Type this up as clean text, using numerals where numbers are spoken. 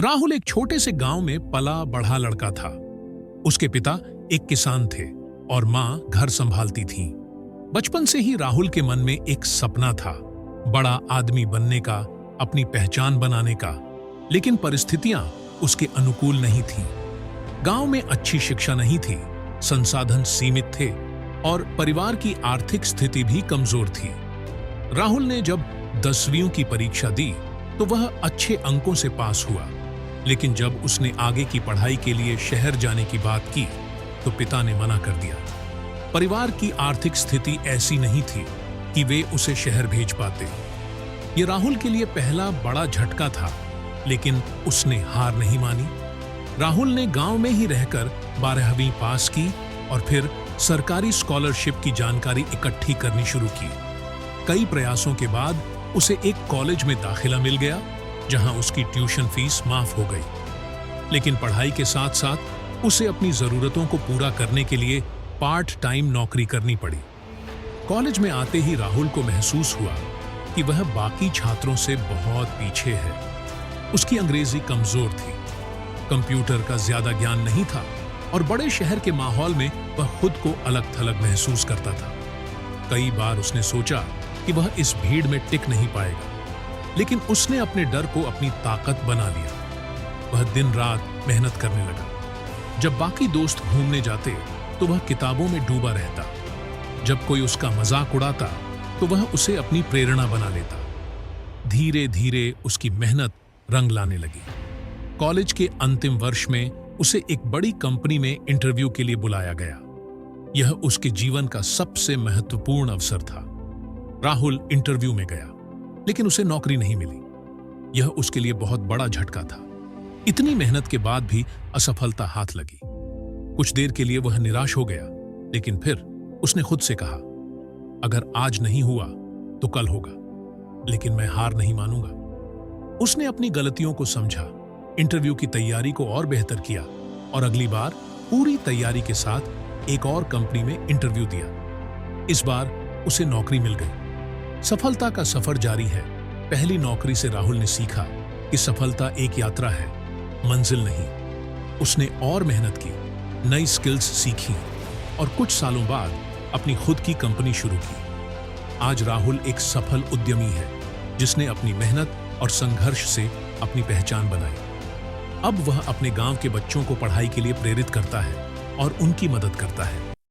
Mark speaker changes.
Speaker 1: राहुल एक छोटे से गांव में पला बढ़ा लड़का था। उसके पिता एक किसान थे और मां घर संभालती थीं। बचपन से ही राहुल के मन में एक सपना था, बड़ा आदमी बनने का, अपनी पहचान बनाने का। लेकिन परिस्थितियां उसके अनुकूल नहीं थीं। गांव में अच्छी शिक्षा नहीं थी, संसाधन सीमित थे और परिवार की आर्थिक स्थिति भी कमजोर थी। राहुल ने जब 10वीं की परीक्षा दी तो वह अच्छे अंकों से पास हुआ, लेकिन जब उसने आगे की पढ़ाई के लिए शहर जाने की बात की तो पिता ने मना कर दिया। परिवार की आर्थिक स्थिति ऐसी नहीं थी कि वे उसे शहर भेज पाते। ये राहुल के लिए पहला बड़ा झटका था, लेकिन उसने हार नहीं मानी। राहुल ने गांव में ही रहकर 12वीं पास की और फिर सरकारी स्कॉलरशिप की जानकारी इकट्ठी करनी शुरू की। कई प्रयासों के बाद उसे एक कॉलेज में दाखिला मिल गया, जहां उसकी ट्यूशन फीस माफ हो गई। लेकिन पढ़ाई के साथ साथ उसे अपनी जरूरतों को पूरा करने के लिए पार्ट टाइम नौकरी करनी पड़ी। कॉलेज में आते ही राहुल को महसूस हुआ कि वह बाकी छात्रों से बहुत पीछे है। उसकी अंग्रेजी कमजोर थी, कंप्यूटर का ज्यादा ज्ञान नहीं था और बड़े शहर के माहौल में वह खुद को अलग थलग महसूस करता था। कई बार उसने सोचा कि वह इस भीड़ में टिक नहीं पाएगा, लेकिन उसने अपने डर को अपनी ताकत बना लिया। वह दिन रात मेहनत करने लगा। जब बाकी दोस्त घूमने जाते तो वह किताबों में डूबा रहता। जब कोई उसका मजाक उड़ाता तो वह उसे अपनी प्रेरणा बना लेता। धीरे धीरे उसकी मेहनत रंग लाने लगी। कॉलेज के अंतिम वर्ष में उसे एक बड़ी कंपनी में इंटरव्यू के लिए बुलाया गया। यह उसके जीवन का सबसे महत्वपूर्ण अवसर था। राहुल इंटरव्यू में गया, लेकिन उसे नौकरी नहीं मिली। यह उसके लिए बहुत बड़ा झटका था। इतनी मेहनत के बाद भी असफलता हाथ लगी। कुछ देर के लिए वह निराश हो गया, लेकिन फिर उसने खुद से कहा, अगर आज नहीं हुआ तो कल होगा, लेकिन मैं हार नहीं मानूंगा। उसने अपनी गलतियों को समझा, इंटरव्यू की तैयारी को और बेहतर किया और अगली बार पूरी तैयारी के साथ एक और कंपनी में इंटरव्यू दिया। इस बार उसे नौकरी मिल गई। सफलता का सफर जारी है। पहली नौकरी से राहुल ने सीखा कि सफलता एक यात्रा है, मंजिल नहीं। उसने और मेहनत की, नई स्किल्स सीखी और कुछ सालों बाद अपनी खुद की कंपनी शुरू की। आज राहुल एक सफल उद्यमी है, जिसने अपनी मेहनत और संघर्ष से अपनी पहचान बनाई। अब वह अपने गांव के बच्चों को पढ़ाई के लिए प्रेरित करता है और उनकी मदद करता है।